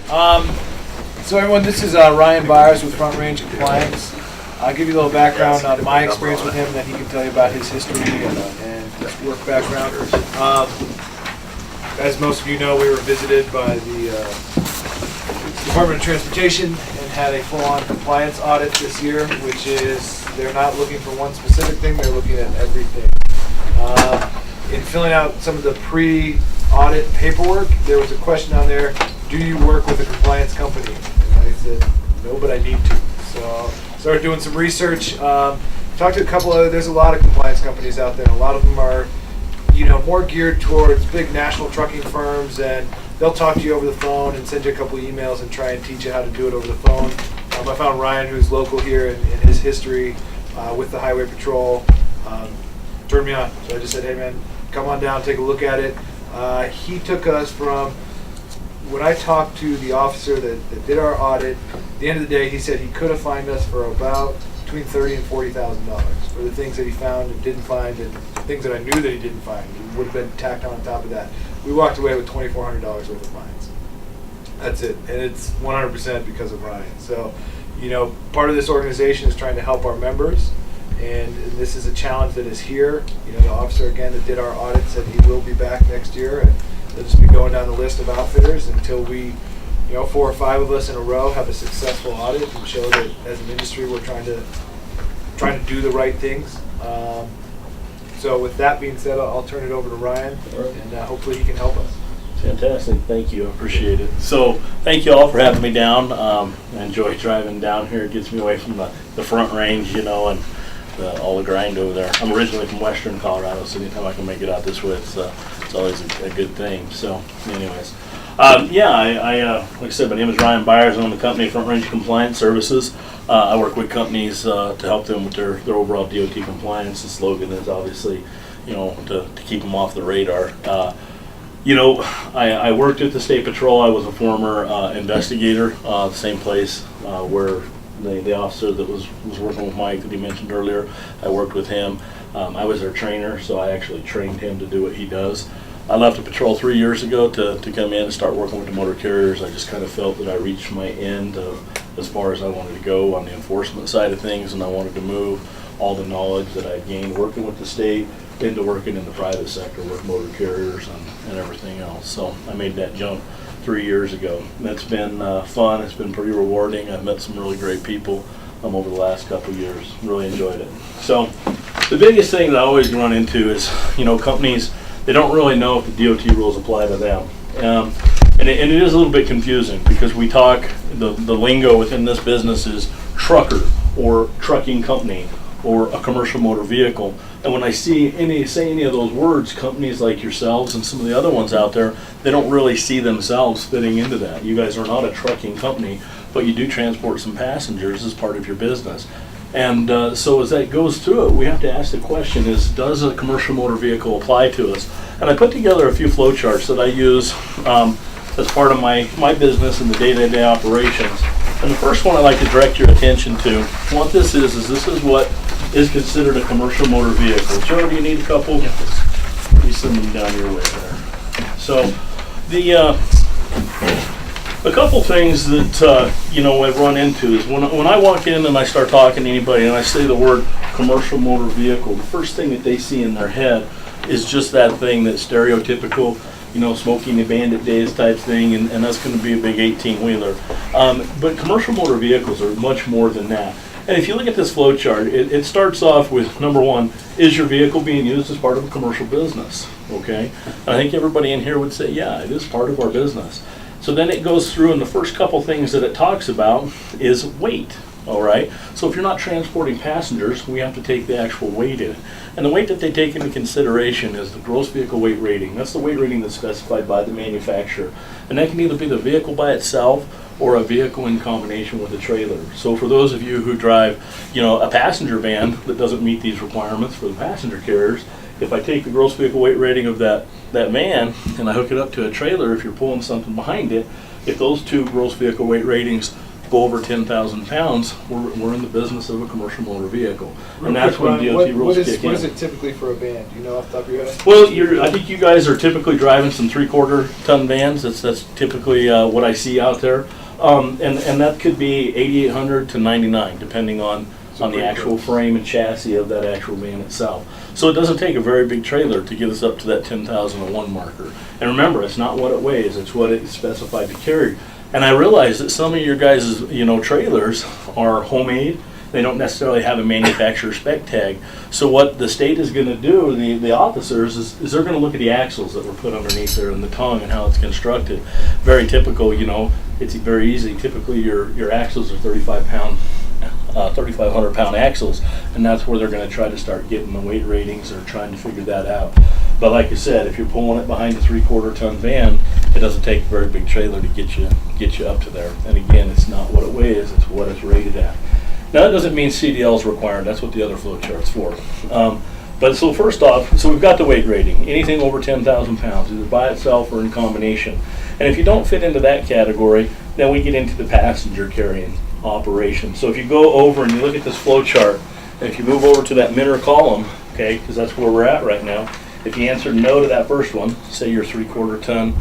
So everyone, this is Ryan Byers with Front Range Compliance. I'll give you a little background on my experience with him, and then he can tell you about his history and his work background. As most of you know, we were visited by the Department of Transportation and had a full-on compliance audit this year, which is they're not looking for one specific thing, they're looking at everything. In filling out some of the pre-audit paperwork, there was a question on there, do you work with a compliance company? And I said, no, but I need to. So I started doing some research. Talked to a couple of, there's a lot of compliance companies out there. A lot of them are, more geared towards big national trucking firms, and they'll talk to you over the phone and send you a couple emails and try and teach you how to do it over the phone. I found Ryan, who's local here, and his history with the Highway Patrol turned me on. So I just said, hey man, come on down, take a look at it. He took us from, when I talked to the officer that did our audit, at the end of the day, he said he could have fined us for about between $30,000 and $40,000 for the things that he found and didn't find, and things that I knew that he didn't find. It would have been tacked on top of that. We walked away with $2,400 worth of fines. That's it, and it's 100% because of Ryan. So, part of this organization is trying to help our members, and this is a challenge that is here. The officer again that did our audit said he will be back next year, and they'll just be going down the list of outfitters until we, 4 or 5 of us in a row have a successful audit and show that as an industry we're trying to do the right things. So with that being said, I'll turn it over to Ryan, and hopefully he can help us. Fantastic, thank you, I appreciate it. So thank you all for having me down. I enjoy driving down here. It gets me away from the Front Range, and all the grind over there. I'm originally from Western Colorado, so anytime I can make it out this way, it's always a good thing. So anyways, like I said, my name is Ryan Byers. I own the company Front Range Compliance Services. I work with companies to help them with their overall DOT compliance. The slogan is obviously, to keep them off the radar. I worked at the State Patrol. I was a former investigator, the same place where the officer that was working with Mike that he mentioned earlier, I worked with him. I was their trainer, so I actually trained him to do what he does. I left the patrol 3 years ago to come in and start working with the motor carriers. I just kind of felt that I reached my end of as far as I wanted to go on the enforcement side of things, and I wanted to move all the knowledge that I gained working with the state into working in the private sector with motor carriers and everything else. So I made that jump 3 years ago. That's been fun. It's been pretty rewarding. I've met some really great people over the last couple of years. Really enjoyed it. So the biggest thing that I always run into is, companies, they don't really know if the DOT rules apply to them. And it is a little bit confusing because we talk, the lingo within this business is trucker or trucking company or a commercial motor vehicle. And when I say any of those words, companies like yourselves and some of the other ones out there, they don't really see themselves fitting into that. You guys are not a trucking company, but you do transport some passengers as part of your business. And so as that goes through it, we have to ask the question is, does a commercial motor vehicle apply to us? And I put together a few flow charts that I use as part of my business and the day-to-day operations. And the first one I'd like to direct your attention to, what this is this is what is considered a commercial motor vehicle. Joe, do you need a couple? Please send them down your way there. So a couple things that I've run into is when I walk in and I start talking to anybody and I say the word commercial motor vehicle, the first thing that they see in their head is just that thing, that stereotypical, Smoking the Bandit days type thing, and that's going to be a big 18-wheeler. But commercial motor vehicles are much more than that. And if you look at this flow chart, it starts off with, number one, is your vehicle being used as part of a commercial business? Okay? And I think everybody in here would say, yeah, it is part of our business. So then it goes through, and the first couple things that it talks about is weight. All right. So if you're not transporting passengers, we have to take the actual weight in. And the weight that they take into consideration is the gross vehicle weight rating. That's the weight rating that's specified by the manufacturer. And that can either be the vehicle by itself or a vehicle in combination with a trailer. So for those of you who drive, a passenger van that doesn't meet these requirements for the passenger carriers, if I take the gross vehicle weight rating of that van and I hook it up to a trailer, if you're pulling something behind it, if those two gross vehicle weight ratings go over 10,000 pounds, we're in the business of a commercial motor vehicle. Real And that's quick, when Ryan, DOT rules what kick in. is it typically for a van? Do you know off the top of your head? Well, I think you guys are typically driving some 3/4 ton vans. That's typically what I see out there. And that could be 8,800 to 99, depending on the actual frame and chassis of that actual van itself. So it doesn't take a very big trailer to get us up to that 10,001 marker. And remember, it's not what it weighs, it's what it's specified to carry. And I realize that some of your guys' trailers are homemade. They don't necessarily have a manufacturer spec tag. So what the state is going to do, the officers, is they're going to look at the axles that were put underneath there and the tongue and how it's constructed. Very typical, it's very easy. Typically your axles are 3,500 pound axles, and that's where they're going to try to start getting the weight ratings or trying to figure that out. But like you said, if you're pulling it behind a 3/4 ton van, it doesn't take a very big trailer to get you up to there. And again, it's not what it weighs, it's what it's rated at. Now that doesn't mean CDL is required, that's what the other flow chart's for. But so first off, so we've got the weight rating, anything over 10,000 pounds, either by itself or in combination. And if you don't fit into that category, then we get into the passenger carrying operation. So if you go over and you look at this flow chart, and if you move over to that middle column, okay, because that's where we're at right now, if you answer no to that first one, say your 3/4 ton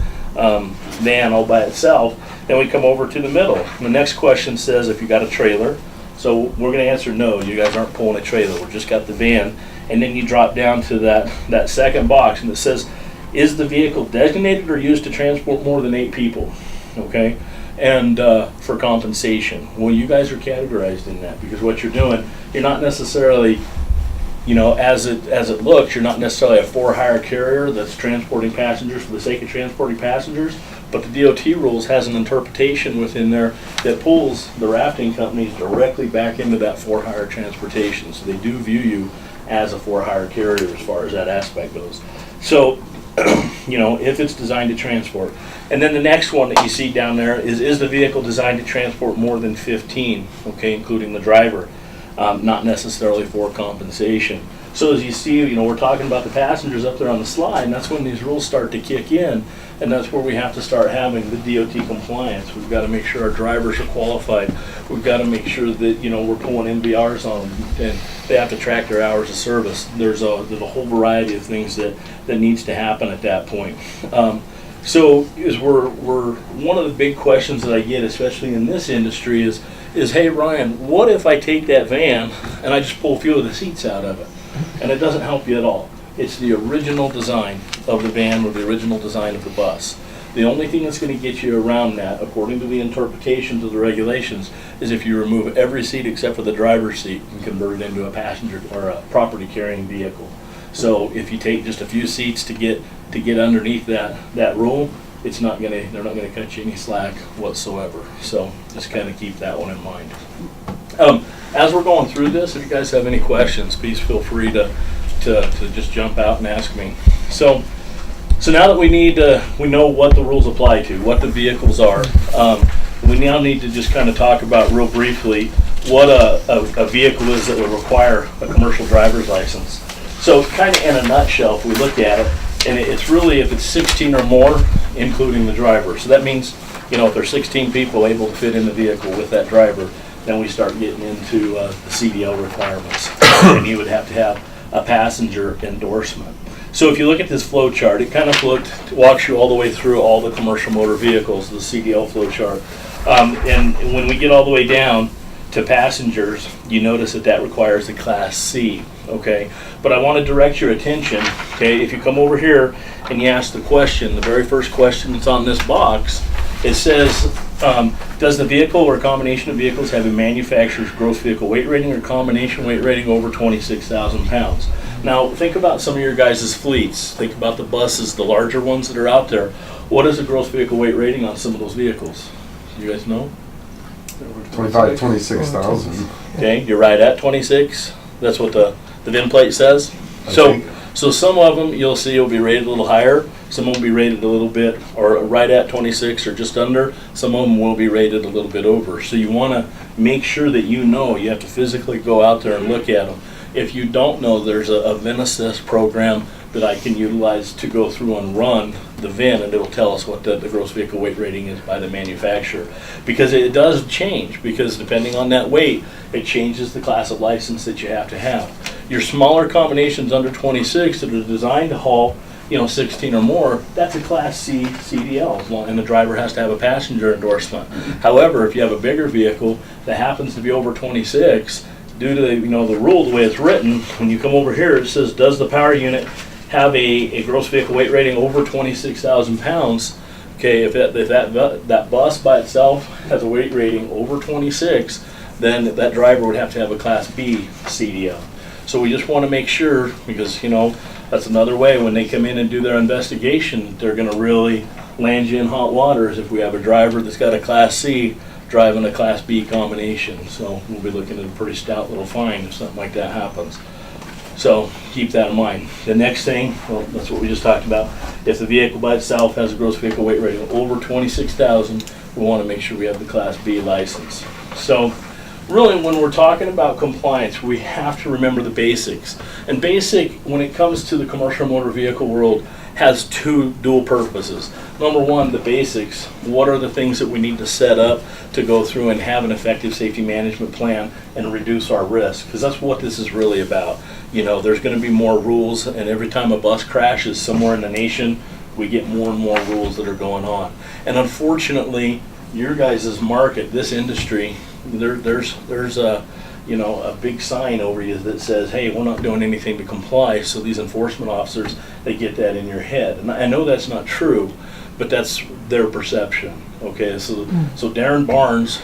van all by itself, then we come over to the middle. The next question says if you got a trailer. So we're going to answer no, you guys aren't pulling a trailer, we've just got the van. And then you drop down to that second box and it says, is the vehicle designated or used to transport more than 8 people? Okay, and for compensation. Well, you guys are categorized in that because what you're doing, you're not necessarily, as it looks, you're not necessarily a for-hire carrier that's transporting passengers for the sake of transporting passengers, but the DOT rules has an interpretation within there that pulls the rafting companies directly back into that for-hire transportation. So they do view you as a for-hire carrier as far as that aspect goes. So, if it's designed to transport. And then the next one that you see down there is the vehicle designed to transport more than 15, okay, including the driver, not necessarily for compensation. So as you see, we're talking about the passengers up there on the slide, and that's when these rules start to kick in, and that's where we have to start having the DOT compliance. We've got to make sure our drivers are qualified. We've got to make sure that, we're pulling MVRs on them, and they have to track their hours of service. There's a whole variety of things that needs to happen at that point. So we're one of the big questions that I get, especially in this industry, is hey Ryan, what if I take that van and I just pull a few of the seats out of it? And it doesn't help you at all. It's the original design of the van or the original design of the bus. The only thing that's going to get you around that, according to the interpretations of the regulations, is if you remove every seat except for the driver's seat and convert it into a passenger or a property carrying vehicle. So if you take just a few seats to get underneath that rule, they're not going to cut you any slack whatsoever. So just kind of keep that one in mind. As we're going through this, if you guys have any questions, please feel free to just jump out and ask me. So now that we know what the rules apply to, what the vehicles are, we now need to just kind of talk about real briefly what a vehicle is that would require a commercial driver's license. So kind of in a nutshell, if we look at it, and it's really if it's 16 or more, including the driver. So that means, if there's 16 people able to fit in the vehicle with that driver, then we start getting into the CDL requirements. And you would have to have a passenger endorsement. So if you look at this flow chart, it kind of walks you all the way through all the commercial motor vehicles, the CDL flow chart. And when we get all the way down to passengers, you notice that requires the Class C, okay? But I want to direct your attention, okay, if you come over here and you ask the question, the very first question that's on this box, it says, does the vehicle or combination of vehicles have a manufacturer's gross vehicle weight rating or combination weight rating over 26,000 pounds? Now, think about some of your guys' fleets. Think about the buses, the larger ones that are out there. What is the gross vehicle weight rating on some of those vehicles? You guys know? 26,000. Okay, you're right at 26. That's what the VIN plate says. So some of them you'll see will be rated a little higher. Some will be rated a little bit, or right at 26 or just under. Some of them will be rated a little bit over. So you want to make sure that you have to physically go out there and look at them. If you don't know, there's a VIN assist program that I can utilize to go through and run the VIN, and it'll tell us what the gross vehicle weight rating is by the manufacturer. Because it does change, because depending on that weight, it changes the class of license that you have to have. Your smaller combinations under 26 that are designed to haul 16 or more, that's a Class C CDL, and the driver has to have a passenger endorsement. However, if you have a bigger vehicle that happens to be over 26, due to the rule, the way it's written, when you come over here, it says, does the power unit have a gross vehicle weight rating over 26,000 pounds? Okay, if that bus by itself has a weight rating over 26, then that driver would have to have a Class B CDL. So we just want to make sure, because that's another way when they come in and do their investigation, they're going to really land you in hot waters if we have a driver that's got a Class C driving a Class B combination. So we'll be looking at a pretty stout little fine if something like that happens. So keep that in mind. The next thing, well, that's what we just talked about. If the vehicle by itself has a gross vehicle weight rating over 26,000, we want to make sure we have the Class B license. So really, when we're talking about compliance, we have to remember the basics. And basic, when it comes to the commercial motor vehicle world, has two dual purposes. Number one, the basics. What are the things that we need to set up to go through and have an effective safety management plan and reduce our risk? Because that's what this is really about. There's going to be more rules, and every time a bus crashes somewhere in the nation, we get more and more rules that are going on. And unfortunately, your guys' market, this industry, there's a big sign over you that says, hey, we're not doing anything to comply. So these enforcement officers, they get that in your head. And I know that's not true, but that's their perception. Okay, so Darren Barnes,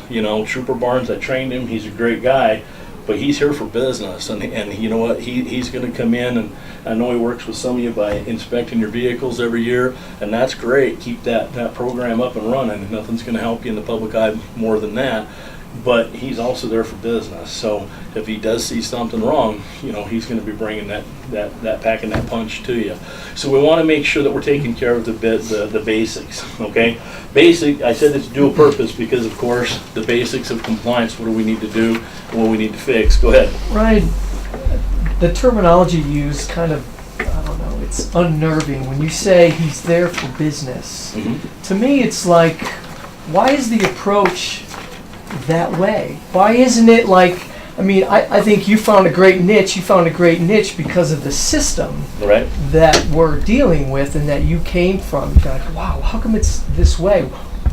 Trooper Barnes, I trained him, he's a great guy, but he's here for business. And you know what, he's going to come in, and I know he works with some of you by inspecting your vehicles every year, and that's great. Keep that program up and running. Nothing's going to help you in the public eye more than that. But he's also there for business. So if he does see something wrong, he's going to be bringing that packing that punch to you. So we want to make sure that we're taking care of the basics. Okay, basic. I said it's dual purpose because, of course, the basics of compliance. What do we need to do? And what we need to fix? Go ahead. Ryan, the terminology used kind of, I don't know, it's unnerving when you say he's there for business. Mm-hmm. To me, it's like, why is the approach that way? Why isn't it like, I think you found a great niche. You found a great niche because of the system Right. that we're dealing with and that you came from. You're like, wow, how come it's this way?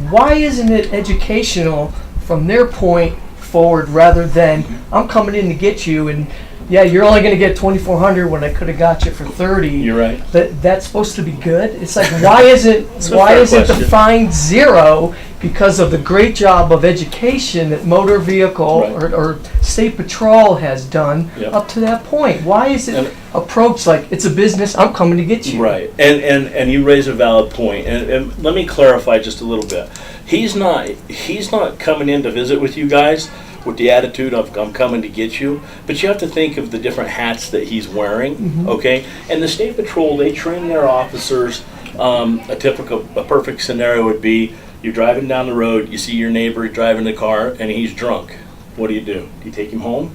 Why isn't it educational from their point forward rather than I'm coming in to get you and yeah, you're only going to get 2,400 when I could have got you for 30. You're right. That's supposed to be good. It's like why is it question. defined zero because of the great job of education that motor vehicle Right. or state patrol has done Yep. up to that point? Why is it And- approached like it's a business? I'm coming to get you. Right, and you raise a valid point, and let me clarify just a little bit. He's not coming in to visit with you guys with the attitude of I'm coming to get you, but you have to think of the different hats that he's wearing. Mm-hmm. Okay, and the state patrol, they train their officers. A perfect scenario would be you're driving down the road, you see your neighbor driving the car, and he's drunk. What do? Do you take him home,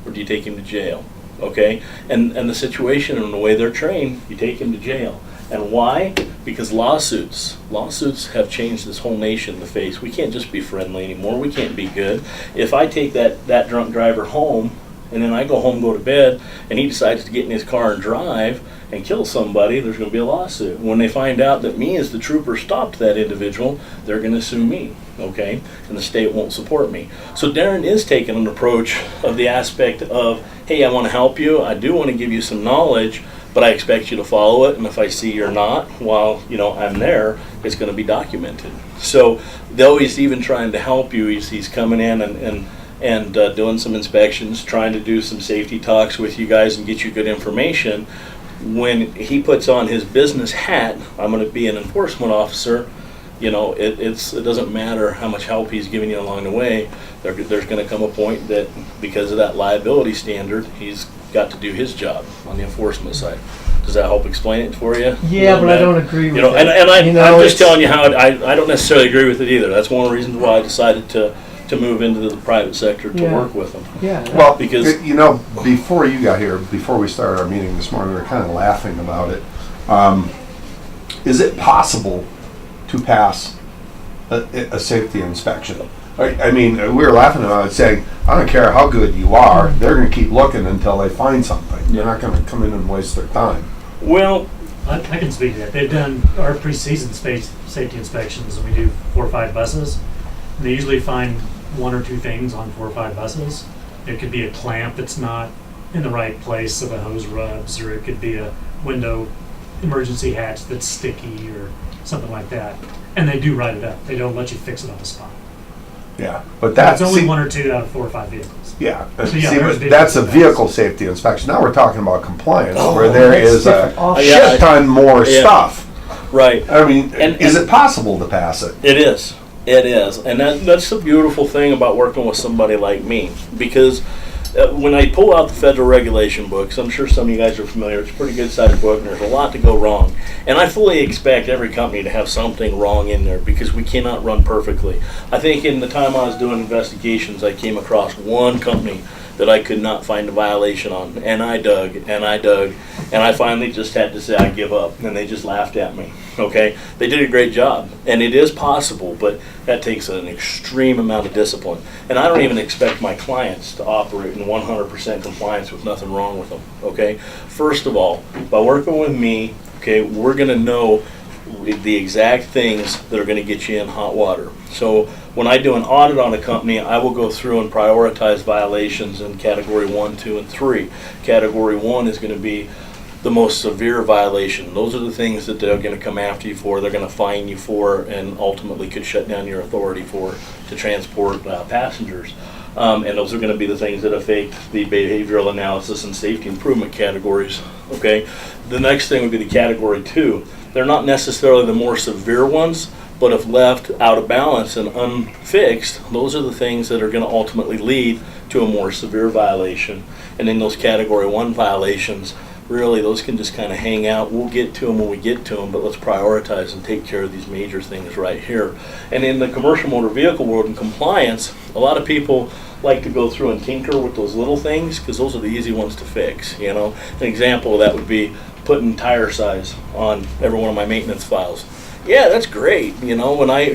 or do you take him to jail? Okay, and the situation and the way they're trained, you take him to jail. And why? Because lawsuits have changed this whole nation to face. We can't just be friendly anymore. We can't be good. If I take that drunk driver home, and then I go home, go to bed, and he decides to get in his car and drive and kill somebody, there's going to be a lawsuit. When they find out that me as the trooper stopped that individual, they're going to sue me, okay? And the state won't support me. So Darren is taking an approach of the aspect of, hey, I want to help you. I do want to give you some knowledge, but I expect you to follow it. And if I see you're not, while I'm there, it's going to be documented. So though he's even trying to help you, he's coming in and doing some inspections, trying to do some safety talks with you guys and get you good information. When he puts on his business hat, I'm going to be an enforcement officer, it doesn't matter how much help he's giving you along the way. There's going to come a point that because of that liability standard, he's got to do his job on the enforcement side. Does that help explain it for you? Yeah, but I don't agree with it. I'm just telling you how I don't necessarily agree with it either. That's one of the reasons why I decided to to move into the private sector to Yeah. work with them. Yeah. Well, Because- you know, before you got here, before we started our meeting this morning, we were kind of laughing about it. Is it possible to pass a safety inspection? I mean, we were laughing about it, saying, I don't care how good you are, they're going to keep looking until they find something. They're not going to come in and waste their time. Well, I can speak to that. They've done our pre-season safety inspections, and we do 4 or 5 buses. And they usually find 1 or 2 things on 4 or 5 buses. It could be a clamp that's not in the right place of a hose rubs, or it could be a window emergency hatch that's sticky or something like that. And they do write it up. They don't let you fix it on the spot. Yeah, but that's It's only 1 or 2 out of 4 or 5 vehicles. Yeah, So, see, yeah, there's but that's a vehicles. vehicle safety inspection. Now we're talking about compliance, Oh, where there that's is a different. Oh, yeah. shit ton more Yeah. stuff. right. I mean, And- is it possible to pass it? It is. It is. And that's the beautiful thing about working with somebody like me. Because when I pull out the federal regulation books, I'm sure some of you guys are familiar, it's a pretty good sized book and there's a lot to go wrong. And I fully expect every company to have something wrong in there because we cannot run perfectly. I think in the time I was doing investigations, I came across one company that I could not find a violation on. And I dug, and I dug, and I finally just had to say I give up. And they just laughed at me. Okay? They did a great job. And it is possible, but that takes an extreme amount of discipline. And I don't even expect my clients to operate in 100% compliance with nothing wrong with them. Okay? First of all, by working with me, okay, we're going to know the exact things that are going to get you in hot water. So when I do an audit on a company, I will go through and prioritize violations in category 1, 2, and 3. Category 1 is going to be the most severe violation. Those are the things that they're going to come after you for, they're going to fine you for, and ultimately could shut down your authority for to transport passengers. And those are going to be the things that affect the behavioral analysis and safety improvement categories. Okay. The next thing would be the category 2. They're not necessarily the more severe ones, but if left out of balance and unfixed, those are the things that are going to ultimately lead to a more severe violation. And in those category 1 violations, really those can just kind of hang out. We'll get to them when we get to them, but let's prioritize and take care of these major things right here. And in the commercial motor vehicle world and compliance, a lot of people like to go through and tinker with those little things because those are the easy ones to fix. You know, an example of that would be putting tire size on every one of my maintenance files. Yeah, that's great. You know, when I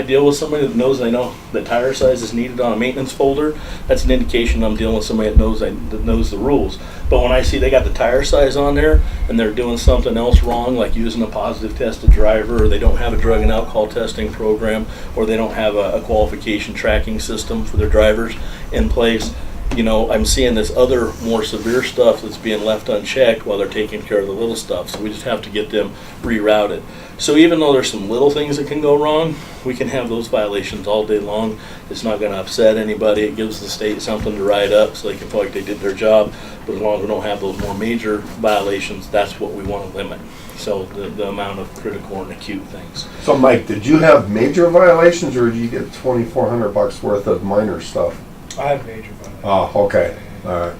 deal with somebody that knows I know the tire size is needed on a maintenance folder, that's an indication I'm dealing with somebody that knows the rules. But when I see they got the tire size on there and they're doing something else wrong, like using a positive tested driver, or they don't have a drug and alcohol testing program, or they don't have a qualification tracking system for their drivers in place, you know, I'm seeing this other more severe stuff that's being left unchecked while they're taking care of the little stuff. So we just have to get them rerouted. So even though there's some little things that can go wrong, we can have those violations all day long. It's not going to upset anybody. It gives the state something to write up so they can feel like they did their job. But as long as we don't have those more major violations, that's what we want to limit. So the amount of critical and acute things. So Mike, did you have major violations or did you get $2,400 worth of minor stuff? I have major violations. Oh, okay. All right.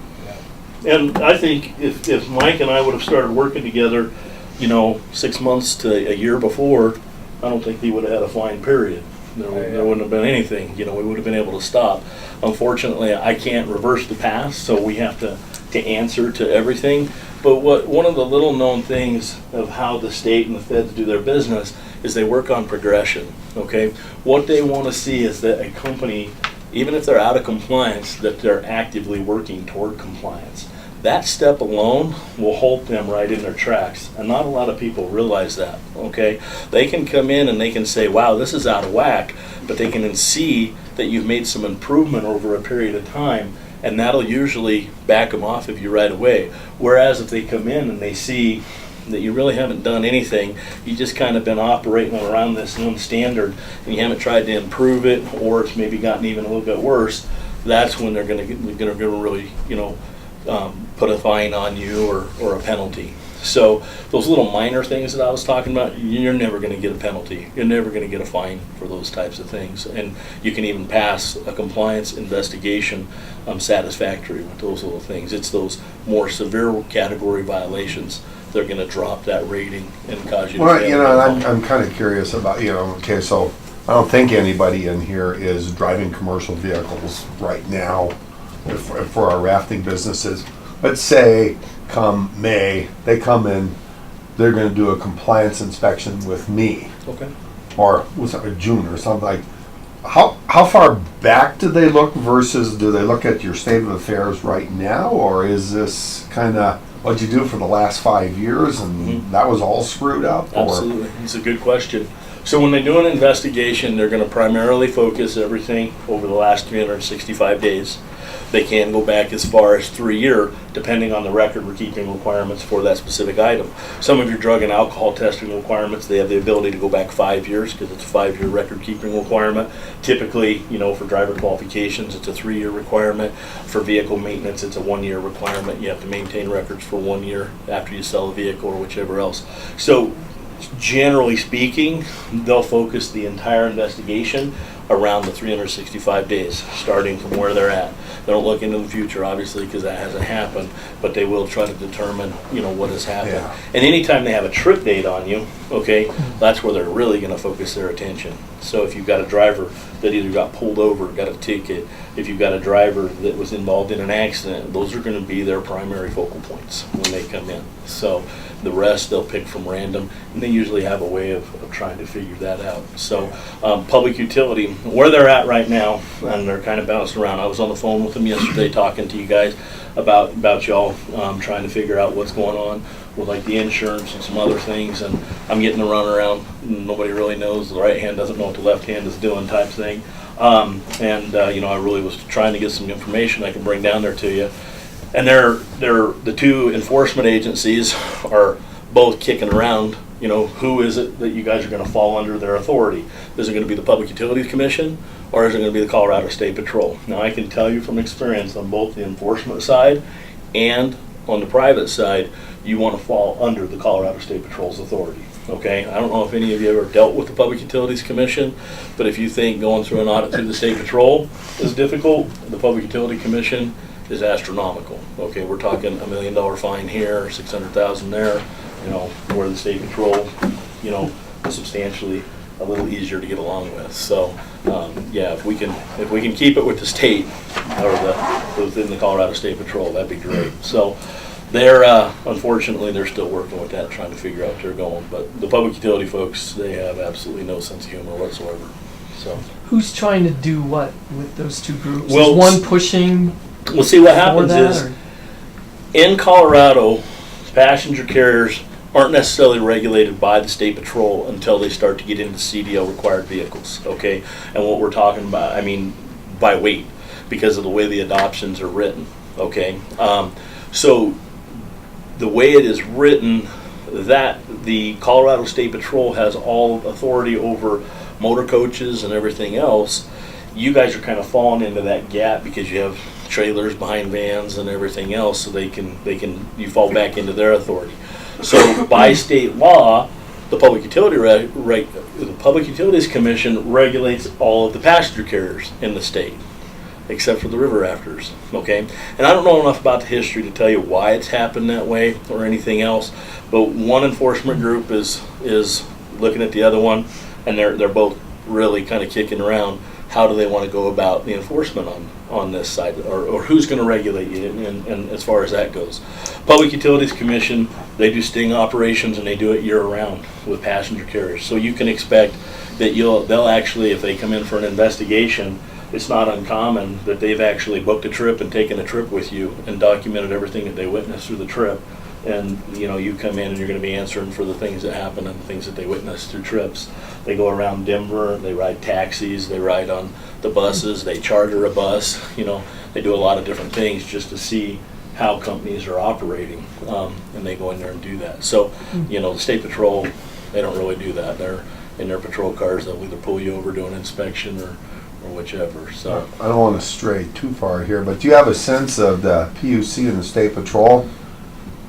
And I think if Mike and I would have started working together, you know, 6 months to a year before, I don't think he would have had a fine, period. There wouldn't have been anything. You know, we would have been able to stop. Unfortunately, I can't reverse the past, so we have to answer to everything. But one of the little known things of how the state and the feds do their business is they work on progression, okay? What they want to see is that a company, even if they're out of compliance, that they're actively working toward compliance. That step alone will hold them right in their tracks, and not a lot of people realize that, okay? They can come in and they can say, wow, this is out of whack, but they can then see that you've made some improvement over a period of time, and that'll usually back them off of you right away. Whereas if they come in and they see that you really haven't done anything, you just kind of been operating around this known standard, and you haven't tried to improve it, or it's maybe gotten even a little bit worse, that's when they're going to really, you know, put a fine on you or a penalty. So those little minor things that I was talking about, you're never going to get a penalty. You're never going to get a fine for those types of things. And you can even pass a compliance investigation satisfactory with those little things. It's those more severe category violations. They're going to drop that rating and cause you to Well, fail. you know, and I'm kind of curious about, you know, okay, so I don't think anybody in here is driving commercial vehicles right now for our rafting businesses. Let's say come May, they come in, they're gonna do a compliance inspection with me, Okay. or was it June or something like. How far back do they look versus do they look at your state of affairs right now, or is this kind of what you do for the last 5 years and that was all screwed up? Or? Absolutely. It's a good question. So when they do an investigation, they're going to primarily focus everything over the last 365 days. They can go back as far as 3 year, depending on the record we're keeping requirements for that specific item. Some of your drug and alcohol testing requirements, they have the ability to go back 5 years because it's a 5 year record keeping requirement. Typically, you know, for driver qualifications, it's a 3 year requirement. For vehicle maintenance, it's a 1 year requirement. You have to maintain records for 1 year after you sell a vehicle or whichever else. So generally speaking, they'll focus the entire investigation around the 365 days, starting from where they're at. They don't look into the future, obviously, because that hasn't happened, but they will try to determine, you know, what has happened. Yeah. And anytime they have a trip date on you, okay, that's where they're really going to focus their attention. So if you've got a driver that either got pulled over, got a ticket, if you've got a driver that was involved in an accident, those are going to be their primary focal points when they come in. So the rest they'll pick from random, and they usually have a way of trying to figure that out. So public utility, where they're at right now, and they're kind of bouncing around. I was on the phone with them yesterday talking to you guys about y'all, trying to figure out what's going on with like the insurance and some other things, and I'm getting the run around. Nobody really knows. The right hand doesn't know what the left hand is doing type thing. You know, I really was trying to get some information I can bring down there to you. And they're the two enforcement agencies are both kicking around, you know, who is it that you guys are going to fall under their authority? Is it going to be the Public Utilities Commission, or is it going to be the Colorado State Patrol? Now, I can tell you from experience on both the enforcement side and on the private side, you want to fall under the Colorado State Patrol's authority. Okay, I don't know if any of you ever dealt with the Public Utilities Commission, but if you think going through an audit through the State Patrol is difficult, the Public Utility Commission is astronomical. Okay, we're talking $1 million fine here, 600,000 there, you know, where the State Patrol, you know, is substantially a little easier to get along with. So, yeah, if we can keep it with the state or within the Colorado State Patrol, that'd be great. So, they're unfortunately they're still working with that, trying to figure out where they're going. But the public utility folks, they have absolutely no sense of humor whatsoever. So, Who's trying to do what with those two groups? Well, Is one pushing? we'll see what happens that, is or- in Colorado, passenger carriers aren't necessarily regulated by the State Patrol until they start to get into CDL required vehicles, okay? And what we're talking about, I mean, by weight, because of the way the adoptions are written, okay? So the way it is written, that the Colorado State Patrol has all authority over motor coaches and everything else, you guys are kind of falling into that gap because you have trailers behind vans and everything else, so you fall back into their authority. So by state law, the Public Utilities Commission regulates all of the passenger carriers in the state, except for the river rafters, okay? And I don't know enough about the history to tell you why it's happened that way or anything else, but one enforcement group is looking at the other one, and they're both really kind of kicking around. How do they want to go about the enforcement on this side, or who's going to regulate you, and as far as that goes. Public Utilities Commission, they do sting operations, and they do it year-round with passenger carriers. So you can expect that they'll actually, if they come in for an investigation, it's not uncommon that they've actually booked a trip and taken a trip with you and documented everything that they witnessed through the trip. And you know, you come in and you're going to be answering for the things that happen and the things that they witnessed through trips. They go around Denver, they ride taxis, they ride on the buses, they charter a bus. You know, they do a lot of different things just to see how companies are operating, and they go in there and do that. So, you know, the State Patrol, they don't really do that. They're in their patrol cars. They'll either pull you over, do an inspection, or whichever. So I don't want to stray too far here, but do you have a sense of the PUC and the State Patrol?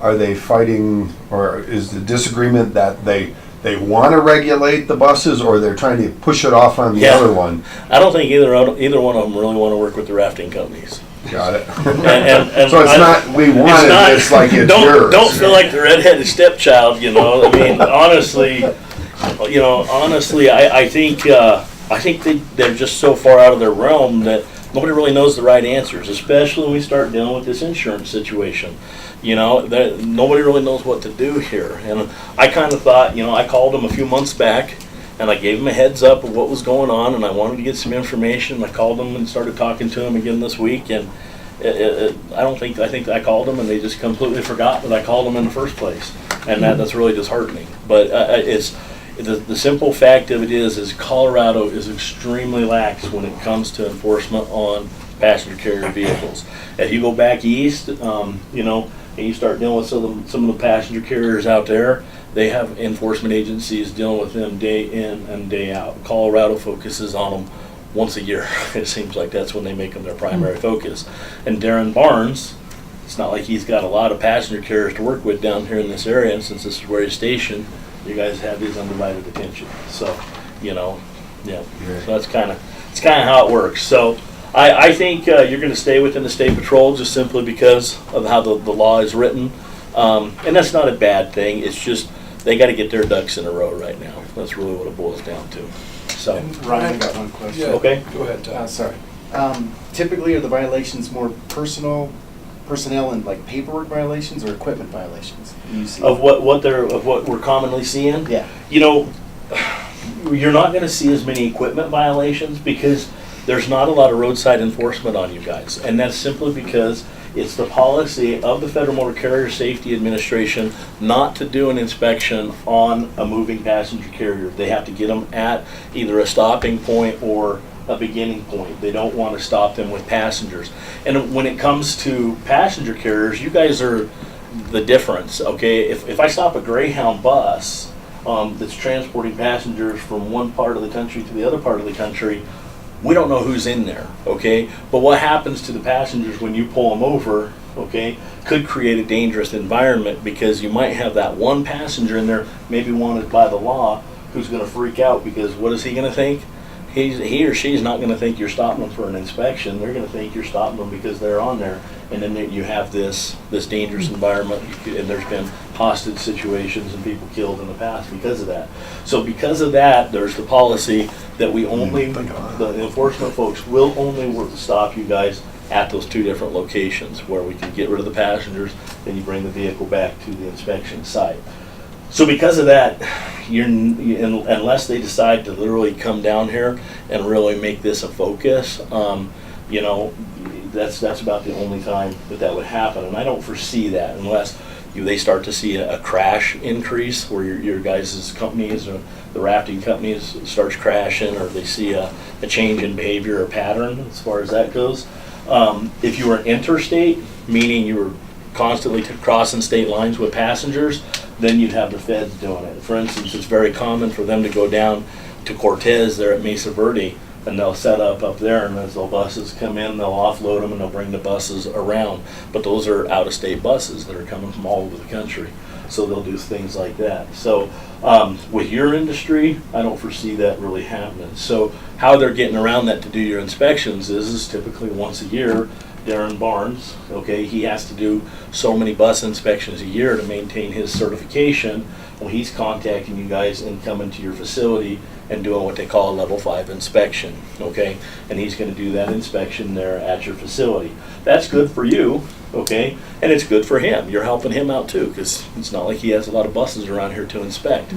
Are they fighting, or is the disagreement that they want to regulate the buses, or they're trying to push it off on the other one? I don't think either one of them really want to work with the rafting companies. Got it. And So it's not we want it, it's like it's yours. Don't feel like the redheaded stepchild, you know. I mean, honestly, I think I think they're just so far out of their realm that nobody really knows the right answers, especially when we start dealing with this insurance situation. You know, nobody really knows what to do here. And I kind of thought, you know, I called them a few months back and I gave them a heads up of what was going on, and I wanted to get some information. I called them and started talking to them again this week, and I think I called them and they just completely forgot that I called them in the first place. And that's really disheartening. But it's the simple fact of it is Colorado is extremely lax when it comes to enforcement on passenger carrier vehicles. If you go back east, you know, and you start dealing with some of the passenger carriers out there, they have enforcement agencies dealing with them day in and day out. Colorado focuses on them once a year. It seems like that's when they make them their primary focus. And Darren Barnes, it's not like he's got a lot of passenger carriers to work with down here in this area, and since this is where he's stationed, you guys have his undivided attention. So, you know, yeah. So that's kind of how it works. So I think you're going to stay within the state patrol just simply because of how the law is written, and that's not a bad thing. It's just they got to get their ducks in a row right now. That's really what it boils down to. So Ryan, I got one question. Yeah, okay, go ahead, Tom. Sorry. Typically, are the violations more personnel and like paperwork violations or equipment violations? You see of what we're commonly seeing. Yeah. You know, you're not going to see as many equipment violations because there's not a lot of roadside enforcement on you guys, and that's simply because it's the policy of the Federal Motor Carrier Safety Administration not to do an inspection on a moving passenger carrier. They have to get them at either a stopping point or a beginning point. They don't want to stop them with passengers. And when it comes to passenger carriers, you guys are the difference, okay? If I stop a Greyhound bus that's transporting passengers from one part of the country to the other part of the country, we don't know who's in there, okay? But what happens to the passengers when you pull them over, okay, could create a dangerous environment because you might have that one passenger in there, maybe wanted by the law, who's going to freak out because what is he going to think? He or she's not going to think you're stopping them for an inspection. They're going to think you're stopping them because they're on there. And then you have this dangerous environment, and there's been hostage situations and people killed in the past because of that. So because of that, there's the policy that we only, the enforcement folks will only work to stop you guys at those two different locations where we can get rid of the passengers, then you bring the vehicle back to the inspection site. So because of that, unless they decide to literally come down here and really make this a focus, you know, that's about the only time that would happen. And I don't foresee that unless they start to see a crash increase where your guys' companies or the rafting companies starts crashing, or they see a change in behavior or pattern as far as that goes. If you were interstate, meaning you were constantly crossing state lines with passengers, then you'd have the feds doing it. For instance, it's very common for them to go down to Cortez there at Mesa Verde, and they'll set up there, and as the buses come in, they'll offload them and they'll bring the buses around. But those are out-of-state buses that are coming from all over the country, so they'll do things like that. So with your industry, I don't foresee that really happening. So how they're getting around that to do your inspections is typically once a year. Darren Barnes, okay, he has to do so many bus inspections a year to maintain his certification. Well, he's contacting you guys and coming to your facility and doing what they call a level 5 inspection, okay? And he's going to do that inspection there at your facility. That's good for you, okay? And it's good for him. You're helping him out too, because it's not like he has a lot of buses around here to inspect.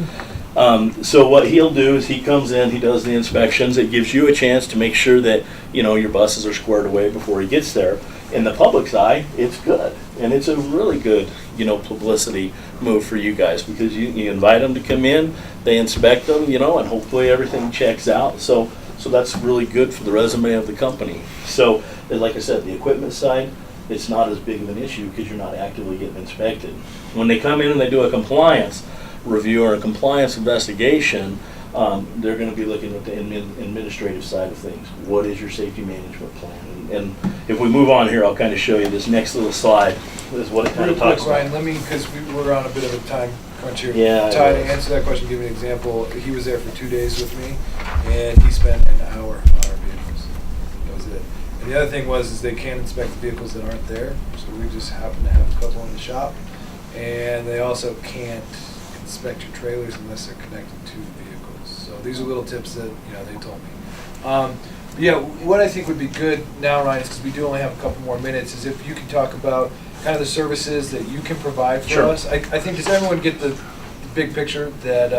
So what he'll do is he comes in, he does the inspections. It gives you a chance to make sure that, you know, your buses are squared away before he gets there. In the public's eye, it's good. And it's a really good, you know, publicity move for you guys, because you invite them to come in, they inspect them, you know, and hopefully everything checks out. So that's really good for the resume of the company. So like I said, the equipment side, it's not as big of an issue because you're not actively getting inspected. When they come in and they do a compliance review or a compliance investigation, they're going to be looking at the administrative side of things. What is your safety management plan? And if we move on here, I'll kind of show you this next little slide. This is what it kind of talks Ryan, about. let me, because we're on a bit of a time crunch here. Yeah, Ty, to yeah. answer that question, give you an example. He was there for 2 days with me, and he spent an hour on our vehicles. That was it. And the other thing is they can't inspect the vehicles that aren't there, so we just happen to have a couple in the shop. And they also can't inspect your trailers unless they're connected to the vehicles. So these are little tips that, you know, they told me. Yeah, what I think would be good now, Ryan, is because we do only have a couple more minutes, is if you can talk about kind of the services that you can provide for Sure. us. I think, does everyone get the big picture that,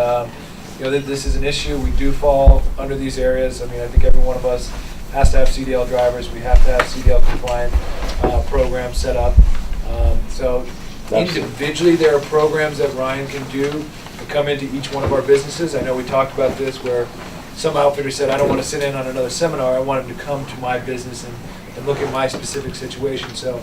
that this is an issue? We do fall under these areas. I mean, I think every one of us has to have CDL drivers. We have to have CDL compliant programs set up. So individually, there are programs that Ryan can do to come into each one of our businesses. I know we talked about this where some outfitter said, I don't want to sit in on another seminar. I want him to come to my business and look at my specific situation. So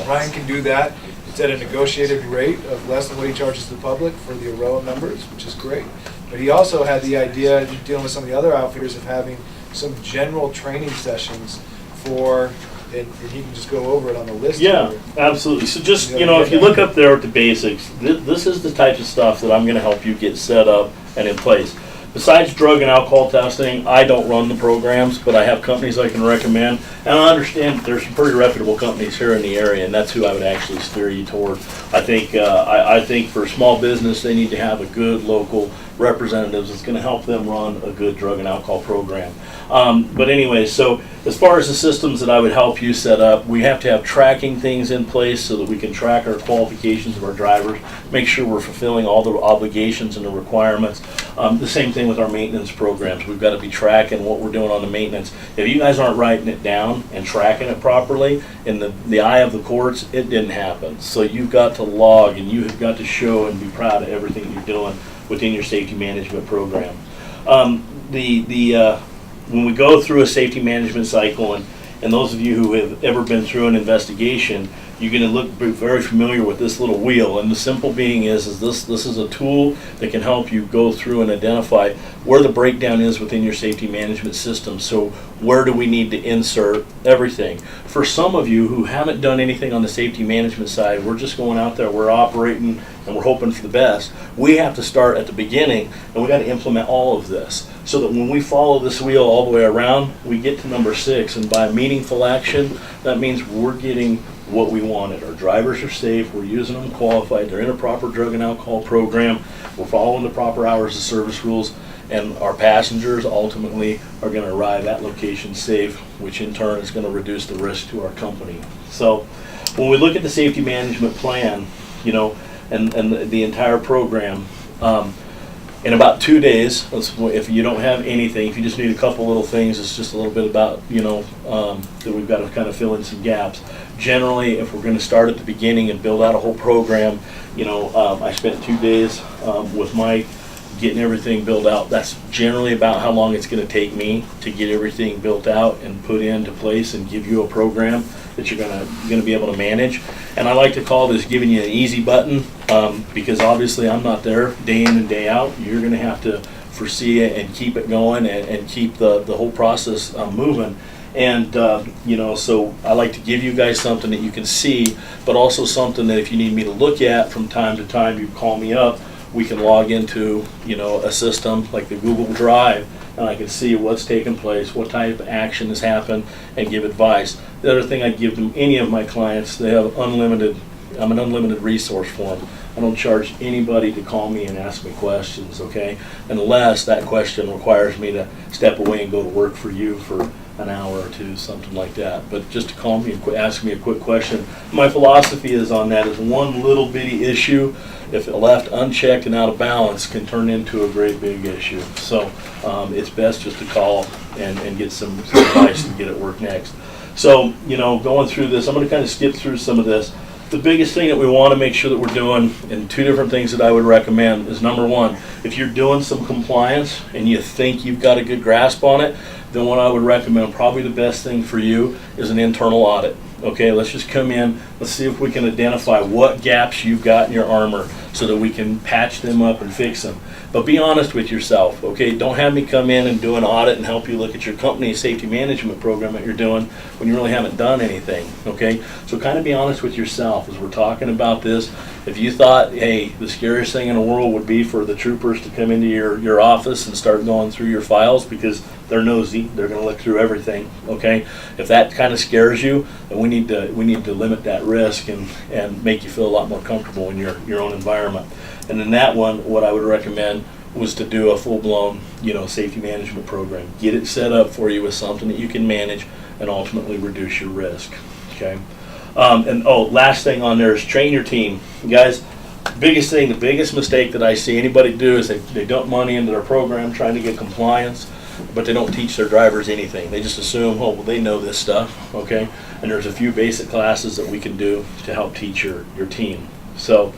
Ryan can do that. It's at a negotiated rate of less than what he charges the public for the AROA members, which is great. But he also had the idea, dealing with some of the other outfitters, of having some general training sessions for, and he can just go over it on the list. Yeah, here. absolutely. So just, if you look up there at the basics, this is the type of stuff that I'm going to help you get set up and in place. Besides drug and alcohol testing, I don't run the programs, but I have companies I can recommend. And I understand there's some pretty reputable companies here in the area, and that's who I would actually steer you toward. I think for small business, they need to have a good local representatives that's going to help them run a good drug and alcohol program. But anyway, so as far as the systems that I would help you set up, we have to have tracking things in place so that we can track our qualifications of our drivers, make sure we're fulfilling all the obligations and the requirements. The same thing with our maintenance programs. We've got to be tracking what we're doing on the maintenance. If you guys aren't writing it down and tracking it properly, in the eye of the courts, it didn't happen. So you've got to log and you have got to show and be proud of everything you're doing within your safety management program. When we go through a safety management cycle, and those of you who have ever been through an investigation, you're going to be very familiar with this little wheel. And the simple being is this is a tool that can help you go through and identify where the breakdown is within your safety management system. So where do we need to insert everything? For some of you who haven't done anything on the safety management side, we're just going out there, we're operating, and we're hoping for the best. We have to start at the beginning, and we got to implement all of this so that when we follow this wheel all the way around, we get to number 6. And by meaningful action, that means we're getting what we wanted. Our drivers are safe, we're using them qualified, they're in a proper drug and alcohol program, we're following the proper hours of service rules, and our passengers ultimately are going to arrive at location safe, which in turn is going to reduce the risk to our company. So when we look at the safety management plan, and the entire program, in about 2 days, if you don't have anything, if you just need a couple little things, it's just a little bit about, that we've got to kind of fill in some gaps. Generally, if we're going to start at the beginning and build out a whole program, I spent 2 days with Mike getting everything built out. That's generally about how long it's going to take me to get everything built out and put into place and give you a program that you're going to be able to manage. And I like to call this giving you an easy button, because obviously I'm not there day in and day out. You're going to have to foresee it and keep it going and keep the whole process moving. And so I like to give you guys something that you can see, but also something that if you need me to look at from time to time, you call me up. We can log into a system like the Google Drive, and I can see what's taking place, what type of action has happened, and give advice. The other thing I give them, any of my clients, they have I'm an unlimited resource for them. I don't charge anybody to call me and ask me questions, okay? Unless that question requires me to step away and go to work for you for an hour or two, something like that. But just to call me and ask me a quick question. My philosophy is on that is one little bitty issue, if it left unchecked and out of balance, can turn into a great big issue. So it's best just to call and get some advice and get it work next. So, going through this, I'm going to kind of skip through some of this. The biggest thing that we want to make sure that we're doing, and 2 different things that I would recommend, is number 1, if you're doing some compliance and you think you've got a good grasp on it, then what I would recommend, probably the best thing for you, is an internal audit. Okay, let's just come in, let's see if we can identify what gaps you've got in your armor so that we can patch them up and fix them. But be honest with yourself, okay? Don't have me come in and do an audit and help you look at your company's safety management program that you're doing when you really haven't done anything, okay? So kind of be honest with yourself as we're talking about this. If you thought, hey, the scariest thing in the world would be for the troopers to come into your office and start going through your files because they're nosy, they're going to look through everything, okay? If that kind of scares you, then we need to limit that risk and make you feel a lot more comfortable in your own environment. And in that one, what I would recommend was to do a full-blown, safety management program. Get it set up for you with something that you can manage and ultimately reduce your risk, okay? Last thing on there is train your team. Guys, the biggest mistake that I see anybody do is they dump money into their program trying to get compliance, but they don't teach their drivers anything. They just assume, they know this stuff, okay? And there's a few basic classes that we can do to help teach your team. So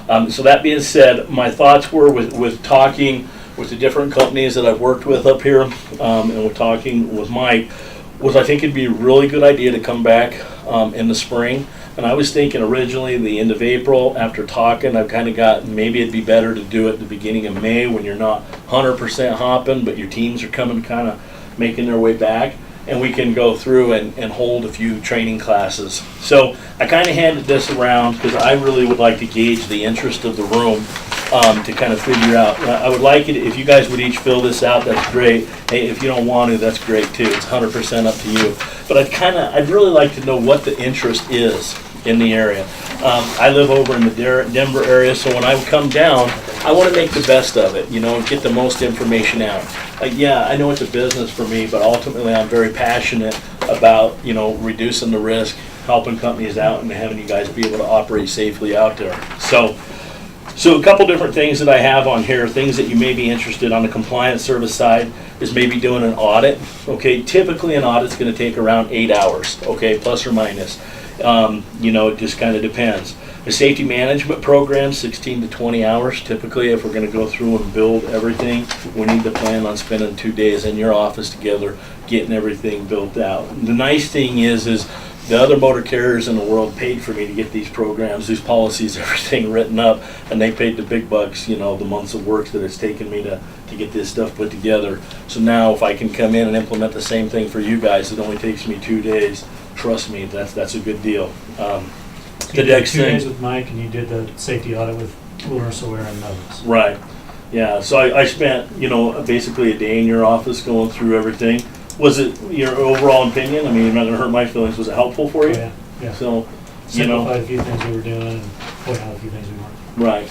that being said, my thoughts were with talking with the different companies that I've worked with up here, and with talking with Mike, was I think it'd be a really good idea to come back in the spring. And I was thinking originally the end of April. After talking, I've kind of got maybe it'd be better to do it at the beginning of May when you're not 100% hopping, but your teams are coming kind of making their way back. And we can go through and hold a few training classes. So I kind of handed this around because I really would like to gauge the interest of the room to kind of figure out. I would like it if you guys would each fill this out, that's great. Hey, if you don't want to, that's great too. It's 100% up to you. But I'd really like to know what the interest is in the area. I live over in the Denver area, so when I come down, I want to make the best of it, and get the most information out. I know it's a business for me, but ultimately I'm very passionate about, reducing the risk, helping companies out, and having you guys be able to operate safely out there. So a couple different things that I have on here, things that you may be interested on the compliance service side is maybe doing an audit. Okay, typically an audit's going to take around 8 hours, okay, plus or minus. It just kind of depends. A safety management program, 16 to 20 hours. Typically, if we're going to go through and build everything, we need to plan on spending 2 days in your office together, getting everything built out. The nice thing is the other motor carriers in the world paid for me to get these programs, these policies, everything written up, and they paid the big bucks, the months of work that it's taken me to get this stuff put together. So now if I can come in and implement the same thing for you guys, it only takes me 2 days. Trust me, that's a good deal. You did 2 days with Mike, and you did the safety audit with Wilderness Aware and others. Right. Yeah. So I spent, basically a day in your office going through everything. Was it your overall opinion? I mean, you're not going to hurt my feelings. Was it helpful for you? Oh, yeah. So, simplified a few things we were doing and point out a few things we weren't. Right.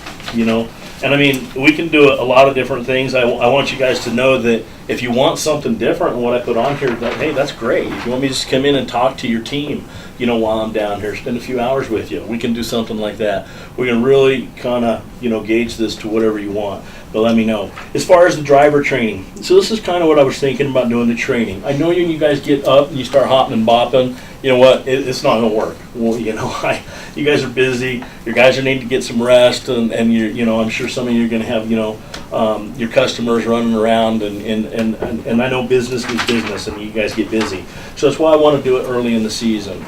And I mean, we can do a lot of different things. I want you guys to know that if you want something different than what I put on here, hey, that's great. If you want me to just come in and talk to your team, while I'm down here, spend a few hours with you, we can do something like that. We can really kind of, gauge this to whatever you want. But let me know. As far as the driver training, so this is kind of what I was thinking about doing the training. I know you guys get up and you start hopping and bopping. You know what? It's not going to work. Well, you guys are busy. Your guys are needing to get some rest, and I'm sure some of you are going to have, your customers running around, and I know business is business, and you guys get busy. So that's why I want to do it early in the season.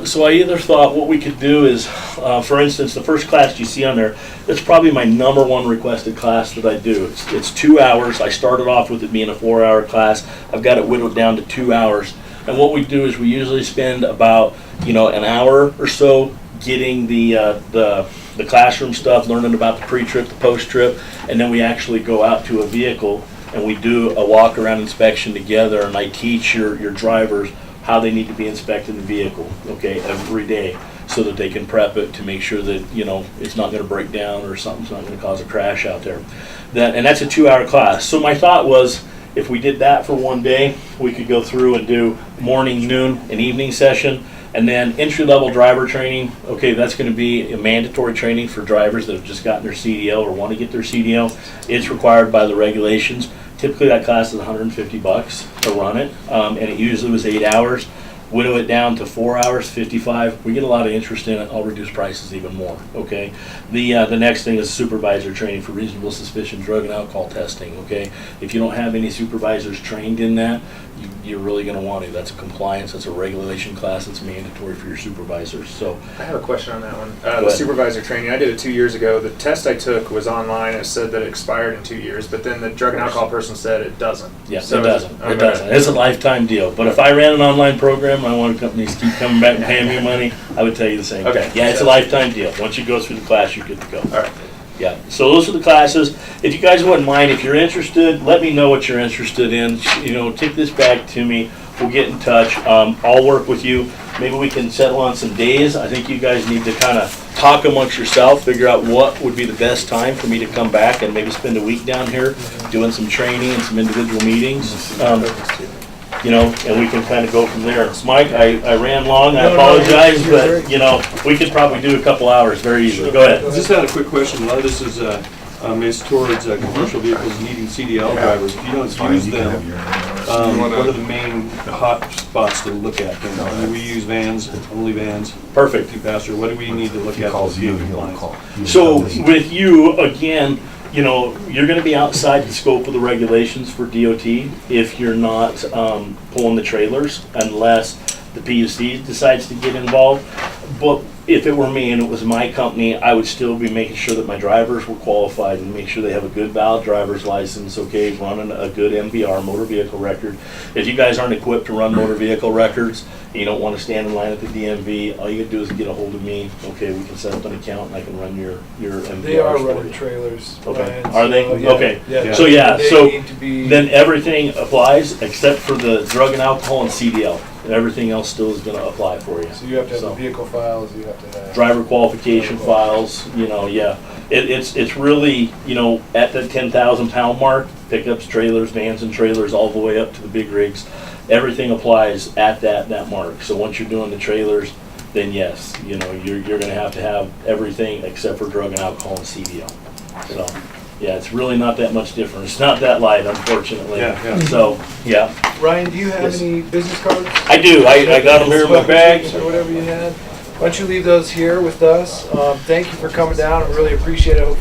So I either thought what we could do is, for instance, the first class you see on there, that's probably my number one requested class that I do. It's 2 hours. I started off with it being a 4-hour class. I've got it whittled down to 2 hours. And what we do is we usually spend about, an hour or so getting the classroom stuff, learning about the pre-trip, the post-trip, and then we actually go out to a vehicle and we do a walk-around inspection together, and I teach your drivers how they need to be inspecting the vehicle, okay, every day, so that they can prep it to make sure that, it's not going to break down or something's not going to cause a crash out there. And that's a 2-hour class. So my thought was, if we did that for one day, we could go through and do morning, noon, and evening session. And then entry-level driver training, okay, that's going to be a mandatory training for drivers that have just gotten their CDL or want to get their CDL. It's required by the regulations. Typically that class is $150 to run it, and it usually was 8 hours. Whittle it down to 4 hours, 55. We get a lot of interest in it. I'll reduce prices even more, okay? The next thing is supervisor training for reasonable suspicion drug and alcohol testing, okay? If you don't have any supervisors trained in that, you're really going to want to. That's a compliance, that's a regulation class, it's mandatory for your supervisors. So I have a question on that one. The supervisor training, I did it 2 years ago. The test I took was online. It said that it expired in 2 years, but then the drug and alcohol person said it doesn't. Yeah, so it doesn't. It doesn't. It's a lifetime deal. But if I ran an online program and I wanted companies to keep coming back and paying me money, I would tell you the same thing. Yeah, it's a lifetime deal. Once you go through the class, you're good to go. All right. Yeah, so those are the classes. If you guys wouldn't mind, if you're interested, let me know what you're interested in. Take this back to me. We'll get in touch. I'll work with you. Maybe we can settle on some days. I think you guys need to kind of talk amongst yourself, figure out what would be the best time for me to come back and maybe spend a week down here doing some training and some individual meetings. You know, and we can kind of go from there. Mike, I ran long, I No, no, apologize, you're but, very- you know, we could probably do a couple hours very easily. Go ahead. Just had a quick question. A lot of this is towards commercial vehicles needing CDL drivers. If you don't Fine, use you can them, have your- what are the main hot spots to look at? Do we use vans, only vans, Perfect. two-passenger? What do we need to look If he at? calls to you, be in he'll compliance? call. He'll So tell me. with you, again, you know, you're gonna be outside the scope of the regulations for DOT if you're not pulling the trailers unless the PUC decides to get involved. But if it were me and it was my company, I would still be making sure that my drivers were qualified and make sure they have a good valid driver's license, okay, running a good MVR, motor vehicle record. If you guys aren't equipped to run motor vehicle records, and you don't want to stand in line at the DMV, all you gotta do is get a hold of me, okay, we can set up an account and I can run your MVR. They are for running you. trailers. Okay. Ryan, Are they? so, yeah, Okay. Yeah. So, yeah, They so need to be- Then everything applies except for the drug and alcohol and CDL. And everything else still is gonna apply for you. So you have to have So. the vehicle files, you have to have. Driver qualification files, you know, yeah. It's really, you know, at the 10,000 pound mark, pickups, trailers, vans and trailers, all the way up to the big rigs. Everything applies at that mark. So once you're doing the trailers, then yes, you know, you're gonna have to have everything except for drug and alcohol and CDL. So, yeah, it's really not that much different. It's not that light, unfortunately. Yeah, yeah. So, yeah, Ryan, do you have Yes. any business cards? I do. I got them here in my bag. Or whatever you had. Why don't you leave those here with us? Thank you for coming down. I really appreciate it. Hopefully